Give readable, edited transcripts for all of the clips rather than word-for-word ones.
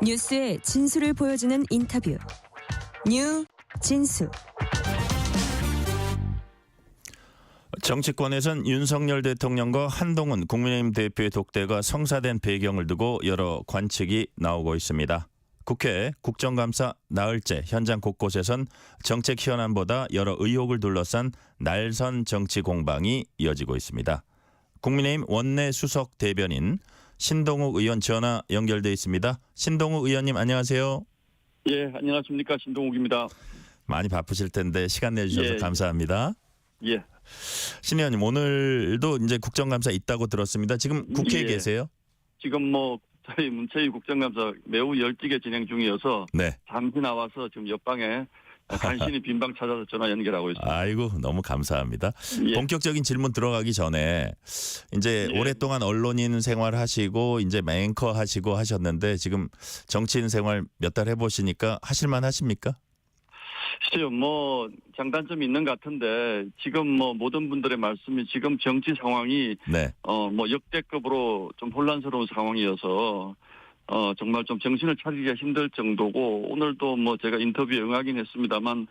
뉴스의 진수를 보여주는 인터뷰. 뉴 진수. 정치권에선 윤석열 대통령과 한동훈 국민의힘 대표의 독대가 성사된 배경을 두고 여러 관측이 나오고 있습니다. 국회 국정감사 나흘째 현장 곳곳에선 정책 현안보다 여러 의혹을 둘러싼 날선 정치 공방이 이어지고 있습니다. 국민의힘 원내 수석 대변인 신동욱 의원 전화 연결돼 있습니다. 신동욱 의원님 안녕하세요. 예, 안녕하십니까. 신동욱입니다. 많이 바쁘실 텐데 시간 내주셔서 예, 감사합니다. 예. 신 의원님 오늘도 이제 국정감사 있다고 들었습니다. 지금 국회에 예. 계세요? 지금 저희 문체위 국정감사 매우 열지게 진행 중이어서 네. 잠시 나와서 지금 옆방에 간신히 빈방 찾아서 전화 연결하고 있습니다. 아이고 너무 감사합니다. 예. 본격적인 질문 들어가기 전에 이제 예. 오랫동안 언론인 생활하시고 이제 앵커 하시고 하셨는데 지금 정치인 생활 몇 달 해보시니까 하실만 하십니까? 글쎄요, 장단점이 있는 것 같은데 지금 모든 분들의 말씀이 지금 정치 상황이 네. 역대급으로 좀 혼란스러운 상황이어서 정말 좀 정신을 차리기가 힘들 정도고 오늘도 제가 인터뷰에 응하긴 했습니다만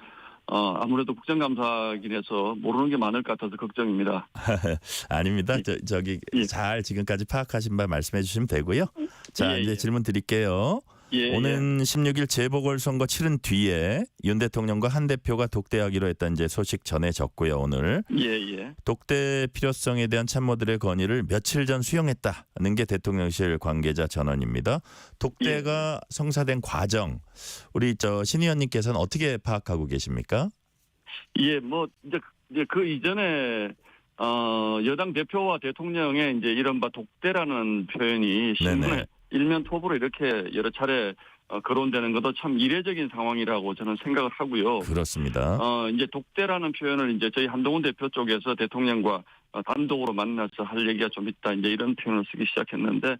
아무래도 국정감사긴 해서 모르는 게 많을 것 같아서 걱정입니다. 아닙니다. 저기 예. 잘 지금까지 파악하신 바 말씀해 주시면 되고요. 자 예, 이제 예. 질문 드릴게요. 예, 오는 16일 재보궐선거 치른 뒤에 윤 대통령과 한 대표가 독대하기로 했던 이제 소식 전해졌고요. 오늘 예. 독대 필요성에 대한 참모들의 건의를 며칠 전 수용했다는 게 대통령실 관계자 전언입니다. 독대가 성사된 과정 우리 신 의원님께서는 어떻게 파악하고 계십니까? 예, 이제 그 이전에 여당 대표와 대통령의 이제 이른바 독대라는 표현이 신문에 네네. 일면 톱으로 이렇게 여러 차례 거론되는 것도 참 이례적인 상황이라고 저는 생각을 하고요. 그렇습니다. 이제 독대라는 표현을 이제 저희 한동훈 대표 쪽에서 대통령과 단독으로 만나서 할 얘기가 좀 있다. 이제 이런 표현을 쓰기 시작했는데,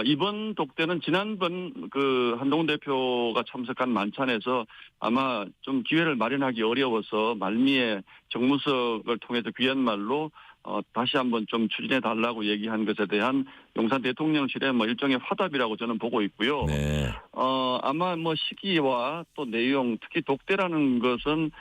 이번 독대는 지난번 그 한동훈 대표가 참석한 만찬에서 아마 좀 기회를 마련하기 어려워서 말미에 정무석을 통해서 귀한 말로 다시 한번 좀 추진해 달라고 얘기한 것에 대한 용산 대통령실의 일종의 화답이라고 저는 보고 있고요. 네. 아마 시기와 또 내용, 특히 독대라는 것은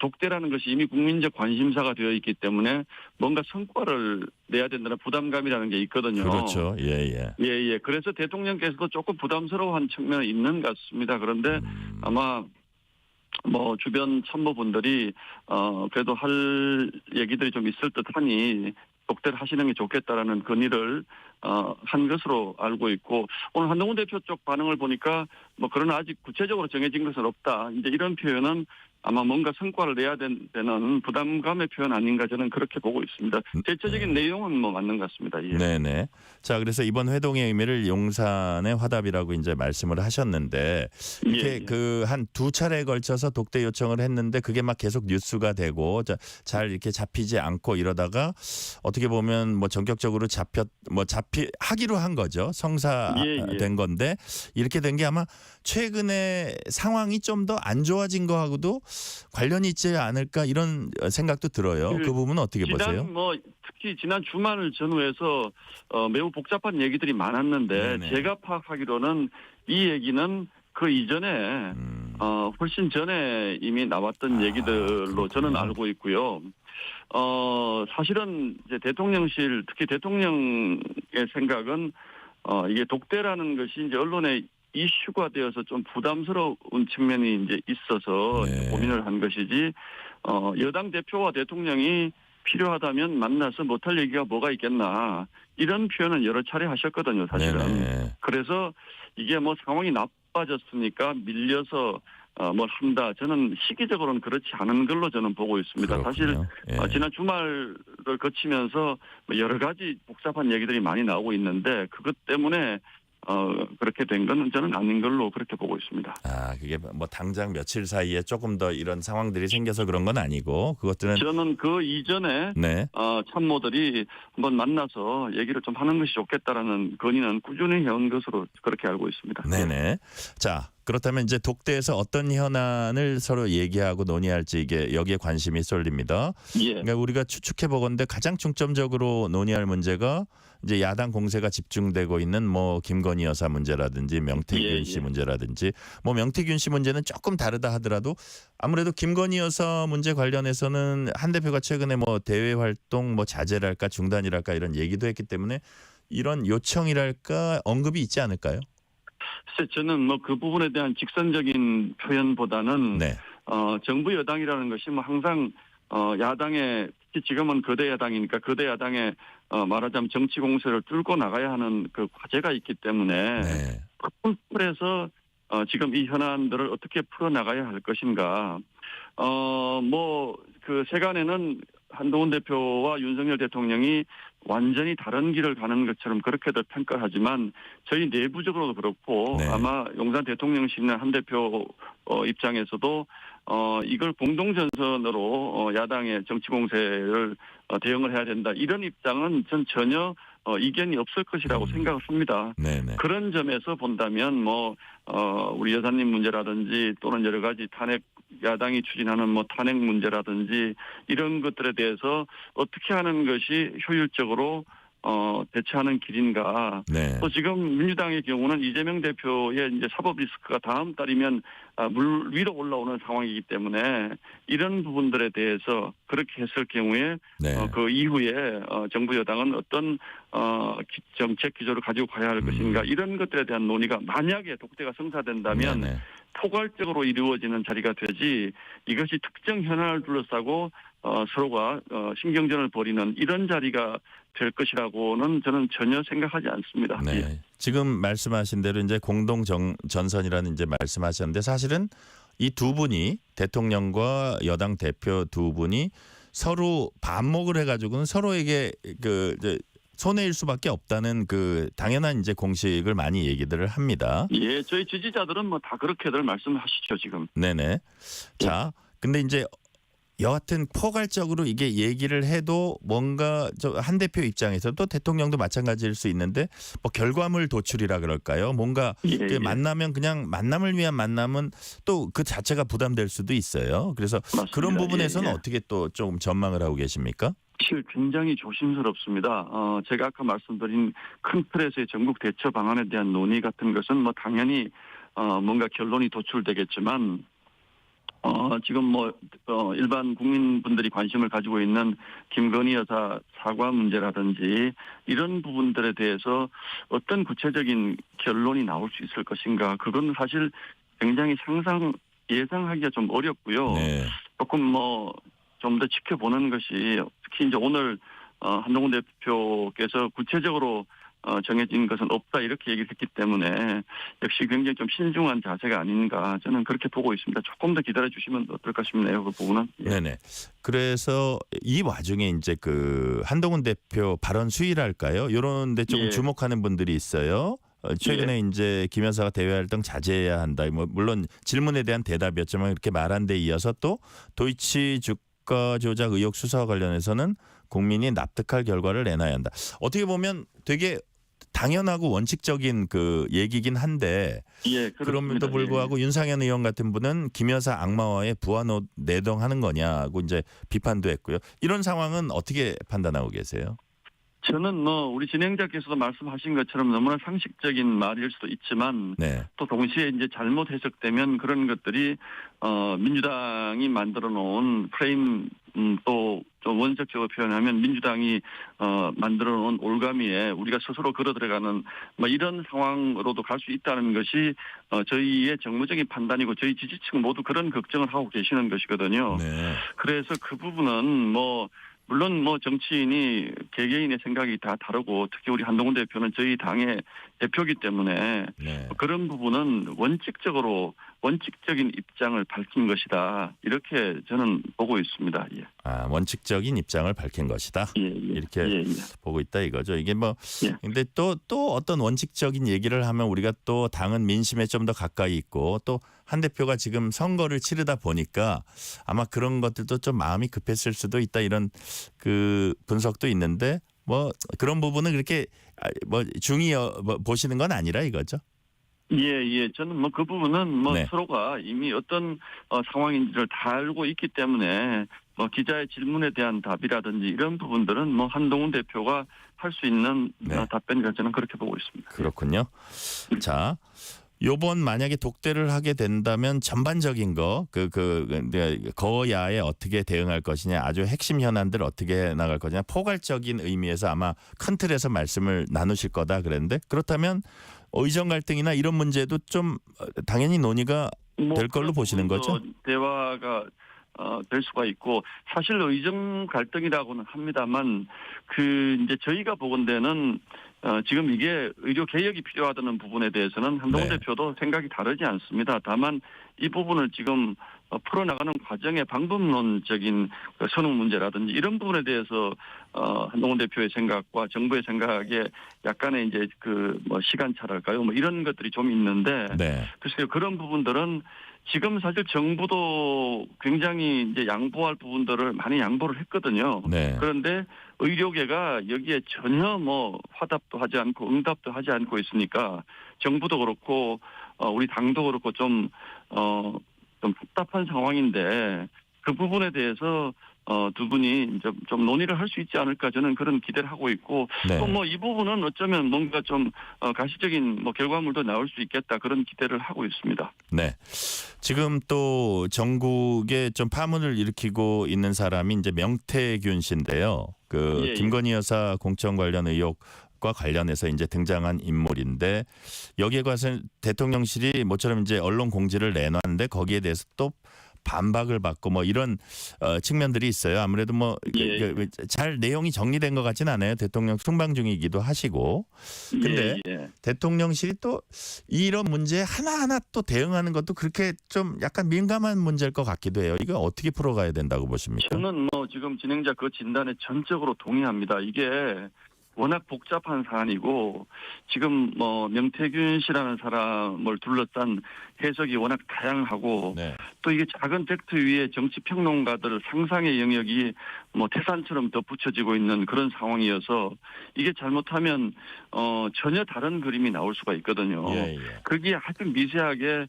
독대라는 것이 이미 국민적 관심사가 되어 있기 때문에 뭔가 성과를 내야 된다는 부담감이라는 게 있거든요. 그렇죠. 예. 예. 그래서 대통령께서도 조금 부담스러워한 측면이 있는 것 같습니다. 그런데 아마 주변 참모분들이 그래도 할 얘기들이 좀 있을 듯하니 독대를 하시는 게 좋겠다라는 건의를 한 것으로 알고 있고 오늘 한동훈 대표 쪽 반응을 보니까 그러나 아직 구체적으로 정해진 것은 없다. 이제 이런 표현은 아마 뭔가 성과를 내야 되는 부담감의 표현 아닌가 저는 그렇게 보고 있습니다. 대체적인 내용은 맞는 것 같습니다. 예. 네네. 자, 그래서 이번 회동의 의미를 용산의 화답이라고 이제 말씀을 하셨는데 이렇게 예. 그 한 두 차례에 걸쳐서 독대 요청을 했는데 그게 막 계속 뉴스가 되고 잘 이렇게 잡히지 않고 이러다가 어떻게 보면 전격적으로 하기로 한 거죠. 성사된 예. 건데 이렇게 된 게 아마 최근에 상황이 좀 더 안 좋아진 거하고도 관련이 있지 않을까 이런 생각도 들어요. 그 부분은 어떻게 보세요? 특히 지난 주말 전후에서 매우 복잡한 얘기들이 많았는데 네네. 제가 파악하기로는 이 얘기는 그 이전에 훨씬 전에 이미 나왔던 얘기들로 저는 알고 있고요. 사실은 이제 대통령실 특히 대통령의 생각은 이게 독대라는 것이 이제 언론에 이슈가 되어서 좀 부담스러운 측면이 이제 있어서 네. 고민을 한 것이지 여당 대표와 대통령이 필요하다면 만나서 못할 얘기가 뭐가 있겠나 이런 표현은 여러 차례 하셨거든요. 사실은. 네네. 그래서 이게 상황이 나빠졌으니까 밀려서 뭘 한다. 저는 시기적으로는 그렇지 않은 걸로 저는 보고 있습니다. 그렇군요. 사실 예. 지난 주말을 거치면서 여러 가지 복잡한 얘기들이 많이 나오고 있는데 그것 때문에 그렇게 된 건 저는 아닌 걸로 그렇게 보고 있습니다. 그게 당장 며칠 사이에 조금 더 이런 상황들이 생겨서 그런 건 아니고 그것들은 저는 그 이전에 네. 참모들이 한번 만나서 얘기를 좀 하는 것이 좋겠다라는 건의는 꾸준히 해온 것으로 그렇게 알고 있습니다. 네네. 자, 그렇다면 이제 독대에서 어떤 현안을 서로 얘기하고 논의할지 이게 여기에 관심이 쏠립니다. 예. 그러니까 우리가 추측해 보건데 가장 중점적으로 논의할 문제가 이제 야당 공세가 집중되고 있는 뭐 김건희 여사 문제라든지 명태균 예, 씨 예. 문제라든지 뭐 명태균 씨 문제는 조금 다르다 하더라도 아무래도 김건희 여사 문제 관련해서는 한 대표가 최근에 뭐 대외 활동 뭐 자제랄까 중단이랄까 이런 얘기도 했기 때문에 이런 요청이랄까 언급이 있지 않을까요? 글쎄 저는 뭐 그 부분에 대한 직선적인 표현보다는 네. 정부 여당이라는 것이 뭐 항상 야당의 특히 지금은 거대 야당이니까 거대 야당의 말하자면 정치 공세를 뚫고 나가야 하는 그 과제가 있기 때문에 네. 큰 틀에서 지금 이 현안들을 어떻게 풀어 나가야 할 것인가. 뭐 그 세간에는 한동훈 대표와 윤석열 대통령이 완전히 다른 길을 가는 것처럼 그렇게들 평가하지만 저희 내부적으로도 그렇고 네. 아마 용산 대통령실이나 한 대표 입장에서도 이걸 공동전선으로 야당의 정치 공세를 대응을 해야 된다. 이런 입장은 전 전혀 이견이 없을 것이라고 생각을 합니다. 네네. 그런 점에서 본다면 뭐 우리 여사님 문제라든지 또는 여러 가지 탄핵 야당이 추진하는 뭐 탄핵 문제라든지 이런 것들에 대해서 어떻게 하는 것이 효율적으로 대처하는 길인가. 네. 또 지금 민주당의 경우는 이재명 대표의 이제 사법 리스크가 다음 달이면 물 위로 올라오는 상황이기 때문에 이런 부분들에 대해서 그렇게 했을 경우에 네. 그 이후에 정부 여당은 어떤 정책 기조를 가지고 가야 할 것인가 이런 것들에 대한 논의가 만약에 독대가 성사된다면 네네. 포괄적으로 이루어지는 자리가 되지 이것이 특정 현안을 둘러싸고 서로가 신경전을 벌이는 이런 자리가 될 것이라고는 저는 전혀 생각하지 않습니다. 네. 예. 지금 말씀하신 대로 이제 공동 전선이라는 이제 말씀하셨는데 사실은 이 두 분이 대통령과 여당 대표 두 분이 서로 반목을 해가지고는 서로에게 그 이제 손해일 수밖에 없다는 그 당연한 이제 공식을 많이 얘기들을 합니다. 예, 저희 지지자들은 뭐 다 그렇게들 말씀하시죠 지금. 네네. 자, 근데 이제 여하튼 포괄적으로 이게 얘기를 해도 뭔가 저 한 대표 입장에서 또 대통령도 마찬가지일 수 있는데 뭐 결과물 도출이라 그럴까요? 뭔가 예, 그 예. 만나면 그냥 만남을 위한 만남은 또 그 자체가 부담될 수도 있어요. 그래서 맞습니다. 그런 부분에서는 예, 예. 어떻게 또 좀 전망을 하고 계십니까? 사실 굉장히 조심스럽습니다. 제가 아까 말씀드린 큰 틀에서의 전국 대처 방안에 대한 논의 같은 것은 뭐 당연히 뭔가 결론이 도출되겠지만 지금 뭐 일반 국민분들이 관심을 가지고 있는 김건희 여사 사과 문제라든지 이런 부분들에 대해서 어떤 구체적인 결론이 나올 수 있을 것인가 그건 사실 굉장히 예상하기가 좀 어렵고요. 네. 조금 뭐 좀 더 지켜보는 것이 특히 이제 오늘 한동훈 대표께서 구체적으로 정해진 것은 없다 이렇게 얘기를 했기 때문에 역시 굉장히 좀 신중한 자세가 아닌가 저는 그렇게 보고 있습니다. 조금 더 기다려 주시면 어떨까 싶네요. 그 부분은. 예. 네네. 그래서 이 와중에 이제 그 한동훈 대표 발언 수위랄까요? 이런 데 조금 예. 주목하는 분들이 있어요. 최근에 이제 김 여사가 대외 활동 자제해야 한다. 뭐 물론 질문에 대한 대답이었지만 이렇게 말한 데 이어서 또 도이치 주가 조작 의혹 수사와 관련해서는 국민이 납득할 결과를 내놔야 한다. 어떻게 보면 되게 당연하고 원칙적인 그 얘기긴 한데 예, 그렇습니다. 그럼에도 불구하고 윤상현 의원 같은 분은 김 여사 악마와의 부하 내동하는 거냐고 이제 비판도 했고요. 이런 상황은 어떻게 판단하고 계세요? 저는 뭐 우리 진행자께서도 말씀하신 것처럼 너무나 상식적인 말일 수도 있지만 네. 또 동시에 이제 잘못 해석되면 그런 것들이 민주당이 만들어 놓은 프레임 또 좀 원칙적으로 표현하면 민주당이 만들어 놓은 올가미에 우리가 스스로 걸어 들어가는 뭐 이런 상황으로도 갈 수 있다는 것이 저희의 정무적인 판단이고 저희 지지층 모두 그런 걱정을 하고 계시는 것이거든요. 네. 그래서 그 부분은 뭐 물론 뭐 정치인이 개개인의 생각이 다 다르고 특히 우리 한동훈 대표는 저희 당의 대표이기 때문에 네. 그런 부분은 원칙적인 입장을 밝힌 것이다. 이렇게 저는 보고 있습니다. 예. 아, 원칙적인 입장을 밝힌 것이다. 예, 예. 이렇게 예, 예. 보고 있다 이거죠. 이게 뭐 예. 근데 또 어떤 원칙적인 얘기를 하면 우리가 또 당은 민심에 좀 더 가까이 있고 또 한 대표가 지금 선거를 치르다 보니까 아마 그런 것들도 좀 마음이 급했을 수도 있다 이런 그 분석도 있는데 뭐 그런 부분은 그렇게 뭐 중히 보시는 건 아니라 이거죠. 예. 저는 뭐 그 부분은 뭐 네. 서로가 이미 어떤 상황인지를 다 알고 있기 때문에 뭐 기자의 질문에 대한 답이라든지 이런 부분들은 뭐 한동훈 대표가 할 수 있는 네. 답변이라 저는 그렇게 보고 있습니다. 그렇군요. 자, 요번 만약에 독대를 하게 된다면 전반적인 거 거야에 어떻게 대응할 것이냐, 아주 핵심 현안들 어떻게 나갈 것이냐, 포괄적인 의미에서 아마 큰 틀에서 말씀을 나누실 거다 그랬는데, 그렇다면 의정 갈등이나 이런 문제도 좀 당연히 논의가 될 걸로 보시는 거죠? 대화가 될 수가 있고, 사실 의정 갈등이라고는 합니다만 이제 저희가 보건대는 지금 이게 의료 개혁이 필요하다는 부분에 대해서는 한동훈 네. 대표도 대표도 생각이 다르지 않습니다. 다만 이 부분을 지금 풀어나가는 과정의 방법론적인 선언 문제라든지 이런 부분에 대해서 한동훈 대표의 생각과 정부의 생각에 약간의 이제 시간차랄까요? 뭐 이런 것들이 좀 있는데, 네. 글쎄요, 그런 부분들은 지금 사실 정부도 굉장히 이제 양보할 부분들을 많이 양보를 했거든요. 네. 그런데 의료계가 여기에 전혀 뭐 화답도 하지 않고 응답도 하지 않고 있으니까 정부도 그렇고 우리 당도 그렇고 좀 답답한 상황인데, 그 부분에 대해서 두 분이 이제 좀 논의를 할 수 있지 않을까, 저는 그런 기대를 하고 있고, 네. 또 뭐 이 부분은 어쩌면 뭔가 좀 가시적인 뭐 결과물도 나올 수 있겠다, 그런 기대를 하고 있습니다. 네. 지금 또 전국에 좀 파문을 일으키고 있는 사람이 이제 명태균 씨인데요. 예. 김건희 여사 공천 관련 의혹과 관련해서 이제 등장한 인물인데, 여기에 관해서 대통령실이 모처럼 이제 언론 공지를 내놨는데 거기에 대해서 또 반박을 받고 뭐 이런 측면들이 있어요. 아무래도 뭐 잘 내용이 정리된 것 같지는 않아요. 대통령 순방 중이기도 하시고. 근데 대통령실이 또 이런 문제에 하나하나 또 대응하는 것도 그렇게 좀 약간 민감한 문제일 것 같기도 해요. 이거 어떻게 풀어가야 된다고 보십니까? 저는 뭐 지금 진행자 그 진단에 전적으로 동의합니다. 이게 워낙 복잡한 사안이고, 지금 뭐 명태균 씨라는 사람을 둘러싼 해석이 워낙 다양하고, 네. 또 이게 작은 팩트 위에 정치 평론가들 상상의 영역이 뭐 태산처럼 덧붙여지고 있는 그런 상황이어서, 이게 잘못하면 전혀 다른 그림이 나올 수가 있거든요. 거기에 아주 미세하게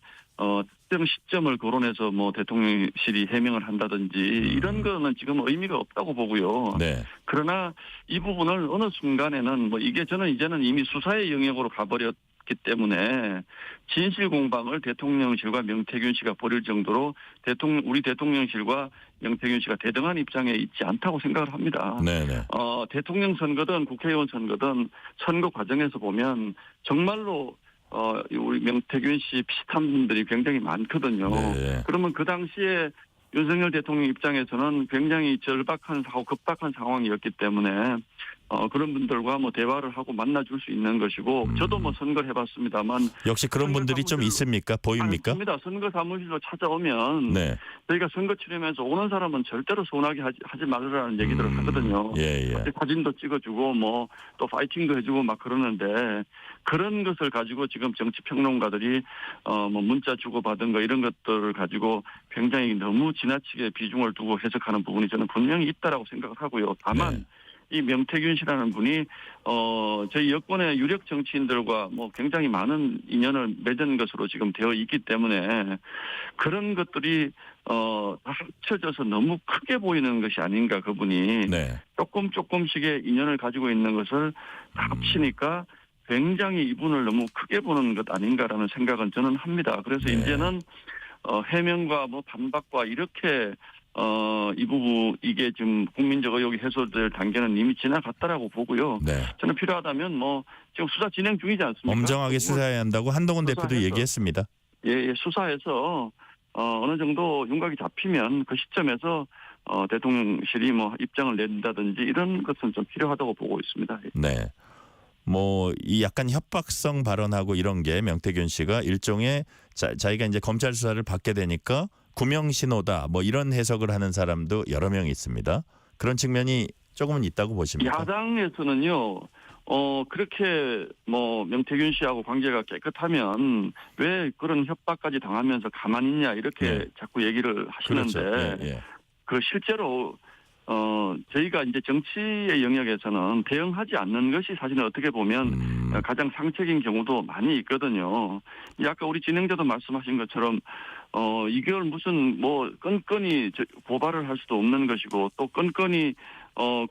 특정 시점을 거론해서 뭐 대통령실이 해명을 한다든지 이런 거는 지금 의미가 없다고 보고요. 네. 그러나 이 부분을 어느 순간에는 뭐 이게 저는 이제는 이미 수사의 영역으로 가버렸기 때문에 진실 공방을 대통령실과 명태균 씨가 벌일 정도로 우리 대통령실과 명태균 씨가 대등한 입장에 있지 않다고 생각을 합니다. 네네. 대통령 선거든 국회의원 선거든 선거 과정에서 보면 정말로 우리 명태균 씨 비슷한 분들이 굉장히 많거든요. 네. 그러면 그 당시에 윤석열 대통령 입장에서는 굉장히 급박한 상황이었기 때문에 그런 분들과 뭐 대화를 하고 만나줄 수 있는 것이고, 저도 뭐 선거를 해봤습니다만 역시 그런 분들이 좀 있습니까? 보입니까? 맞습니다. 선거 사무실로 찾아오면 네. 저희가 선거 치르면서 오는 사람은 절대로 서운하게 하지 말으라는 얘기들을 하거든요. 사진도 찍어주고 뭐 또 파이팅도 해주고 막 그러는데, 그런 것을 가지고 지금 정치 평론가들이 뭐 문자 주고 받은 거 이런 것들을 가지고 굉장히 너무 지나치게 비중을 두고 해석하는 부분이 저는 분명히 있다라고 생각을 하고요. 다만 이 명태균 씨라는 분이 저희 여권의 유력 정치인들과 뭐 굉장히 많은 인연을 맺은 것으로 지금 되어 있기 때문에 그런 것들이 다 합쳐져서 너무 크게 보이는 것이 아닌가, 그분이. 조금씩의 인연을 가지고 있는 것을 다 합치니까 굉장히 이분을 너무 크게 보는 것 아닌가라는 생각은 저는 합니다. 그래서 이제는 해명과 뭐 반박과 이렇게 이 부분 이게 지금 국민적 의혹이 해소될 단계는 이미 지나갔다라고 보고요. 저는 필요하다면 뭐 지금 수사 진행 중이지 않습니까? 엄정하게 수사해야 한다고 한동훈 대표도 얘기했습니다. 수사해서 어느 정도 윤곽이 잡히면 그 시점에서 대통령실이 뭐 입장을 낸다든지 이런 것은 좀 필요하다고 보고 있습니다. 네. 뭐 이 약간 협박성 발언하고 이런 게 명태균 씨가 일종의 자기가 이제 검찰 수사를 받게 되니까 구명 신호다, 뭐 이런 해석을 하는 사람도 여러 명 있습니다. 그런 측면이 조금은 있다고 보십니까? 야당에서는요. 그렇게 뭐 명태균 씨하고 관계가 깨끗하면 왜 그런 협박까지 당하면서 가만히 있냐 이렇게 자꾸 얘기를 하시는데, 그 실제로 저희가 이제 정치의 영역에서는 대응하지 않는 것이 사실은 어떻게 보면 가장 상책인 경우도 많이 있거든요. 아까 우리 진행자도 말씀하신 것처럼 이걸 무슨 뭐 끈끈이 고발을 할 수도 없는 것이고 또 끈끈이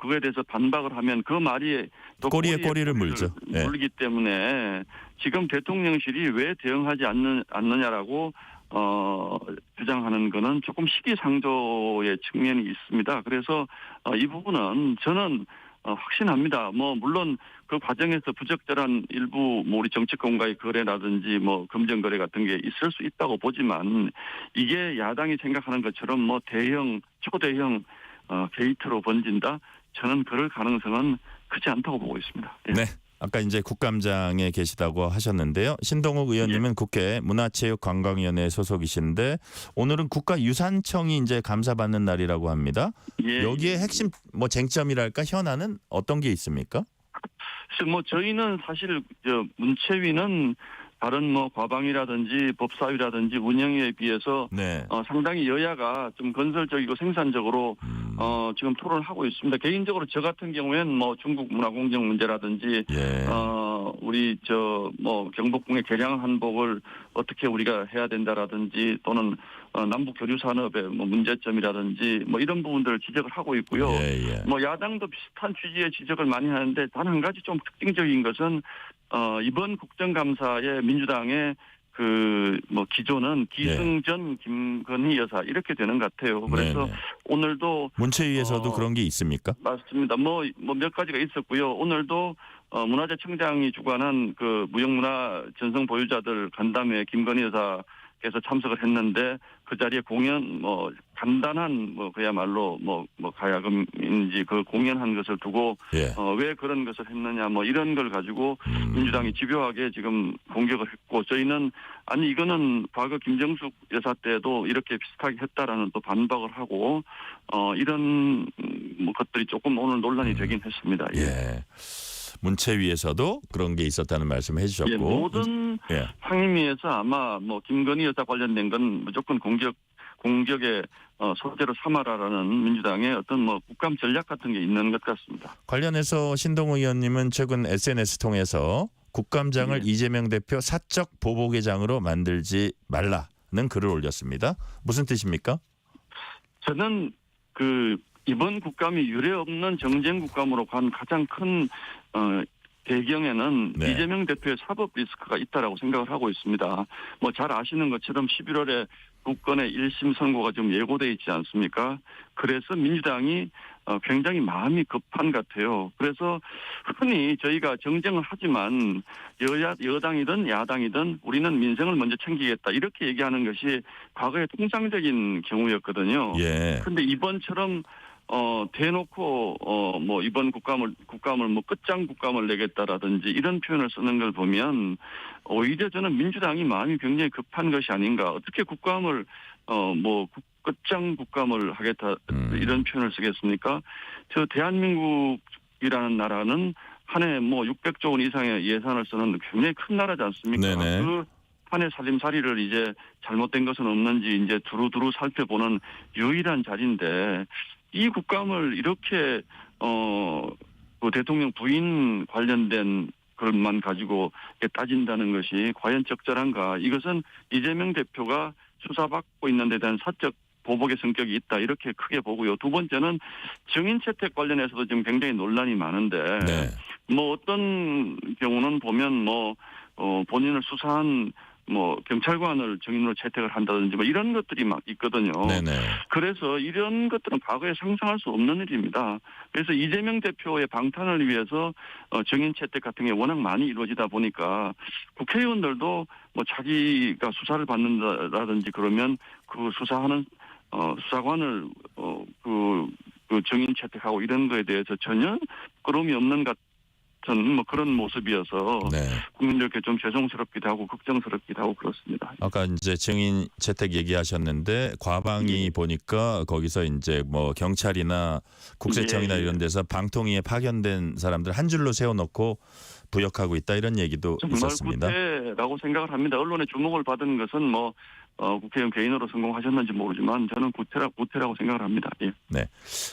그거에 대해서 반박을 하면 그 말이 또 꼬리에 꼬리를 물죠. 네. 물기 때문에 지금 대통령실이 왜 대응하지 않느냐라고 주장하는 거는 조금 시기상조의 측면이 있습니다. 그래서 이 부분은 저는 확신합니다. 뭐 물론 그 과정에서 부적절한 일부 뭐 우리 정치권과의 거래라든지 뭐 금전 거래 같은 게 있을 수 있다고 보지만 이게 야당이 생각하는 것처럼 뭐 대형 초대형 게이트로 번진다. 저는 그럴 가능성은 크지 않다고 보고 있습니다. 예. 네. 아까 이제 국감장에 계시다고 하셨는데요. 신동욱 의원님은 예. 국회 문화체육관광위원회 소속이신데 오늘은 국가유산청이 이제 감사받는 날이라고 합니다. 예. 여기에 핵심 뭐 쟁점이랄까 현안은 어떤 게 있습니까? 그래서 뭐 저희는 사실 문체위는 다른 뭐 과방이라든지 법사위라든지 운영위에 비해서 네. 상당히 여야가 좀 건설적이고 생산적으로 지금 토론을 하고 있습니다. 개인적으로 저 같은 경우에는 뭐 중국 문화 공정 문제라든지 예. 우리 뭐 경복궁의 개량 한복을 어떻게 우리가 해야 된다라든지 또는 남북 교류 산업의 뭐 문제점이라든지 뭐 이런 부분들을 지적을 하고 있고요. 예. 뭐 야당도 비슷한 취지의 지적을 많이 하는데 단 한 가지 좀 특징적인 것은 이번 국정감사에 민주당의 그 뭐 기조는 기승전 김건희 여사 이렇게 되는 것 같아요. 그래서 네네. 오늘도 문체위에서도 그런 게 있습니까? 맞습니다. 뭐 몇 가지가 있었고요. 오늘도 문화재청장이 주관한 그 무형문화 전성 보유자들 간담회 김건희 여사께서 참석을 했는데 그 자리에 공연 뭐 간단한 뭐 그야말로 뭐 가야금인지 그 공연한 것을 두고 예. 왜 그런 것을 했느냐 뭐 이런 걸 가지고 민주당이 집요하게 지금 공격을 했고 저희는 아니 이거는 과거 김정숙 여사 때도 이렇게 비슷하게 했다라는 또 반박을 하고 이런 뭐 것들이 조금 오늘 논란이 되긴 했습니다. 예. 예. 문체위에서도 그런 게 있었다는 말씀 해주셨고 예, 모든 예. 상임위에서 아마 뭐 김건희 여사 관련된 건 무조건 공격의 소재로 삼아라라는 민주당의 어떤 뭐 국감 전략 같은 게 있는 것 같습니다. 관련해서 신동욱 의원님은 최근 SNS 통해서 국감장을 예. 이재명 대표 사적 보복의장으로 만들지 말라는 글을 올렸습니다. 무슨 뜻입니까? 저는 이번 국감이 유례없는 정쟁 국감으로 간 가장 큰 배경에는 네. 이재명 대표의 사법 리스크가 있다라고 생각을 하고 있습니다. 뭐 잘 아시는 것처럼 11월에 국권의 1심 선고가 좀 예고돼 있지 않습니까? 그래서 민주당이 굉장히 마음이 급한 것 같아요. 그래서 흔히 저희가 정쟁을 하지만 여당이든 야당이든 우리는 민생을 먼저 챙기겠다 이렇게 얘기하는 것이 과거의 통상적인 경우였거든요. 예. 그런데 이번처럼 대놓고 뭐 이번 국감을 뭐 끝장 국감을 내겠다라든지 이런 표현을 쓰는 걸 보면 오히려 저는 민주당이 마음이 굉장히 급한 것이 아닌가. 어떻게 국감을 뭐 끝장 국감을 하겠다 이런 표현을 쓰겠습니까? 저 대한민국이라는 나라는 한 해 뭐 600조 원 이상의 예산을 쓰는 굉장히 큰 나라지 않습니까? 네네. 그 한 해 살림살이를 이제 잘못된 것은 없는지 이제 두루두루 살펴보는 유일한 자리인데 이 국감을 이렇게 그 대통령 부인 관련된 것만 가지고 따진다는 것이 과연 적절한가? 이것은 이재명 대표가 수사받고 있는 데 대한 사적 보복의 성격이 있다 이렇게 크게 보고요. 두 번째는 증인 채택 관련해서도 지금 굉장히 논란이 많은데 네. 뭐 어떤 경우는 보면 뭐 본인을 수사한 뭐 경찰관을 증인으로 채택을 한다든지 뭐 이런 것들이 막 있거든요. 네네. 그래서 이런 것들은 과거에 상상할 수 없는 일입니다. 그래서 이재명 대표의 방탄을 위해서 증인 채택 같은 게 워낙 많이 이루어지다 보니까 국회의원들도 뭐 자기가 수사를 받는다라든지 그러면 그 수사하는 수사관을 그 증인 채택하고 이런 거에 대해서 전혀 부끄러움이 없는 같은 뭐 그런 모습이어서 네. 국민들께 좀 죄송스럽기도 하고 걱정스럽기도 하고 그렇습니다. 아까 이제 증인 채택 얘기하셨는데 과방이 보니까 거기서 이제 뭐 경찰이나 국세청이나 예. 이런 데서 방통위에 파견된 사람들 한 줄로 세워놓고 부역하고 있다 이런 얘기도 정말 있었습니다. 구태라고 생각을 합니다. 언론의 주목을 받은 것은 뭐 국회의원 개인으로 성공하셨는지 모르지만 저는 구태라고 생각을 합니다. 예. 네.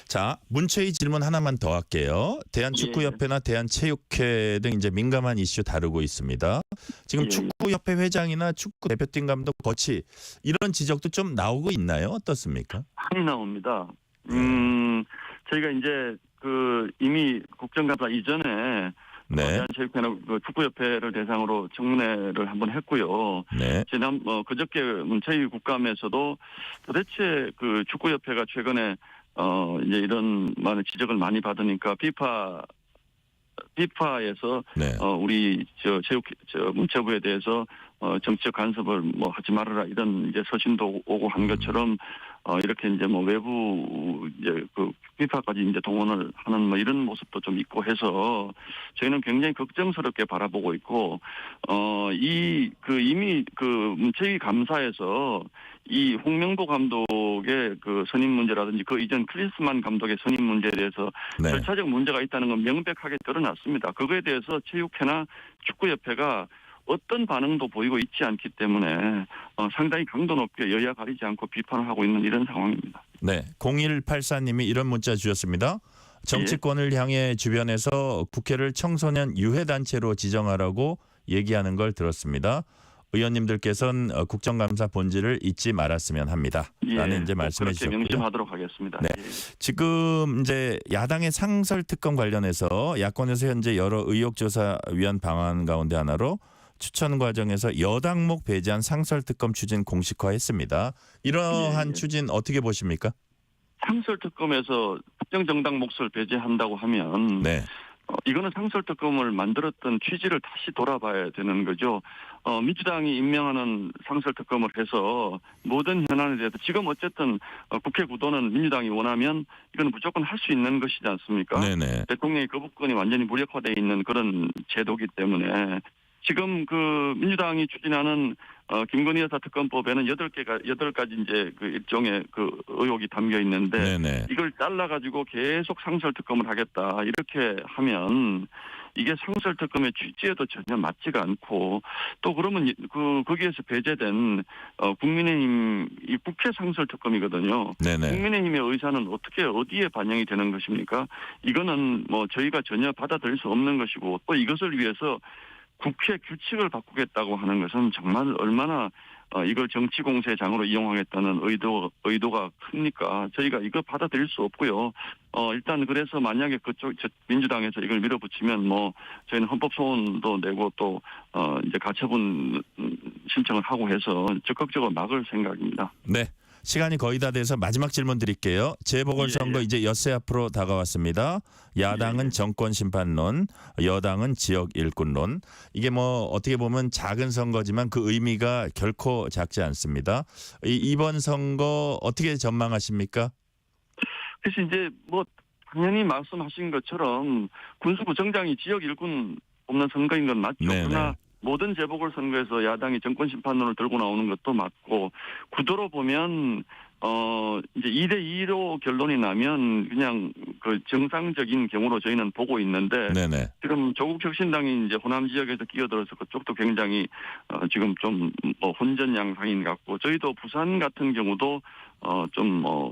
자, 문체위 질문 하나만 더 할게요. 대한축구협회나 대한체육회 등 이제 민감한 이슈 다루고 있습니다. 지금 예. 축구협회 회장이나 축구 대표팀 감독 거치 이런 지적도 좀 나오고 있나요? 어떻습니까? 많이 나옵니다. 저희가 이제 이미 국정감사 이전에 네. 대한체육회나 축구협회를 대상으로 청문회를 한번 했고요. 네. 그저께 문체위 국감에서도 도대체 축구협회가 최근에 이제 이런 많은 지적을 많이 받으니까 피파에서 네. 우리 문체부에 대해서 정치적 간섭을 하지 말아라 이런 이제 서신도 오고 한 것처럼 이렇게 이제 외부 이제 피파까지 이제 동원을 하는 이런 모습도 좀 있고 해서 저희는 굉장히 걱정스럽게 바라보고 있고 이미 문체위 감사에서 이 홍명보 감독의 선임 문제라든지 그 이전 클린스만 감독의 선임 문제에 대해서 네. 절차적 문제가 있다는 건 명백하게 드러났습니다. 그거에 대해서 체육회나 축구협회가 어떤 반응도 보이고 있지 않기 때문에 상당히 강도 높게 여야 가리지 않고 비판을 하고 있는 이런 상황입니다. 네. 0184님이 이런 문자 주셨습니다. 정치권을 향해 주변에서 국회를 청소년 유해단체로 지정하라고 얘기하는 걸 들었습니다. 의원님들께서는 국정감사 본질을 잊지 말았으면 합니다. 라는 이제 말씀해 주셨고요. 명심하도록 하겠습니다. 네. 지금 이제 야당의 상설특검 관련해서 야권에서 현재 여러 의혹조사위원 방안 가운데 하나로 추천 과정에서 여당목 배제한 상설특검 추진 공식화했습니다. 이러한 추진 어떻게 보십니까? 상설특검에서 특정 정당 몫을 배제한다고 하면 네. 이거는 상설특검을 만들었던 취지를 다시 돌아봐야 되는 거죠. 민주당이 임명하는 상설특검을 해서 모든 현안에 대해서 지금 어쨌든 국회 구도는 민주당이 원하면 이건 무조건 할 수 있는 것이지 않습니까? 네네. 대통령의 거부권이 완전히 무력화되어 있는 그런 제도이기 때문에 지금 민주당이 추진하는 김건희 여사 특검법에는 8가지 이제 일종의 의혹이 담겨 있는데 네네. 이걸 잘라가지고 계속 상설특검을 하겠다 이렇게 하면 이게 상설특검의 취지에도 전혀 맞지가 않고 또 그러면 거기에서 배제된 국민의힘 이 국회 상설특검이거든요. 네네. 국민의힘의 의사는 어디에 반영이 되는 것입니까? 이거는 저희가 전혀 받아들일 수 없는 것이고 또 이것을 위해서 국회 규칙을 바꾸겠다고 하는 것은 정말 얼마나 이걸 정치 공세장으로 이용하겠다는 의도가 큽니까? 저희가 이거 받아들일 수 없고요. 일단 그래서 만약에 민주당에서 이걸 밀어붙이면 저희는 헌법 소원도 내고 또 이제 가처분 신청을 하고 해서 적극적으로 막을 생각입니다. 네. 시간이 거의 다 돼서 마지막 질문 드릴게요. 재보궐선거 이제 엿새 앞으로 다가왔습니다. 야당은 정권 심판론, 여당은 지역 일꾼론. 이게 어떻게 보면 작은 선거지만 그 의미가 결코 작지 않습니다. 이번 선거 어떻게 전망하십니까? 그래서 이제 당연히 말씀하신 것처럼 군수구청장이 지역 일꾼 뽑는 선거인 건 맞죠. 네네. 그러나 모든 재보궐선거에서 야당이 정권 심판론을 들고 나오는 것도 맞고 구도로 보면 이제 2대2로 결론이 나면 그냥 정상적인 경우로 저희는 보고 있는데 네네. 지금 조국혁신당이 이제 호남 지역에서 끼어들어서 그쪽도 굉장히 지금 좀 혼전 양상인 것 같고 저희도 부산 같은 경우도 좀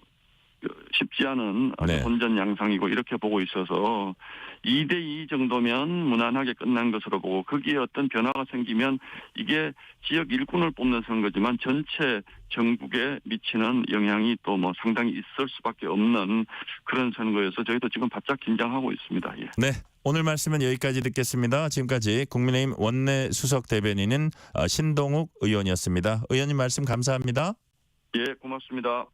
쉽지 않은 혼전 양상이고 이렇게 보고 있어서 2대2 정도면 무난하게 끝난 것으로 보고 거기에 어떤 변화가 생기면 이게 지역 일꾼을 뽑는 선거지만 전체 전국에 미치는 영향이 또 상당히 있을 수밖에 없는 그런 선거여서 저희도 지금 바짝 긴장하고 있습니다. 예. 네. 오늘 말씀은 여기까지 듣겠습니다. 지금까지 국민의힘 원내 수석 대변인은 신동욱 의원이었습니다. 의원님 말씀 감사합니다. 예, 고맙습니다.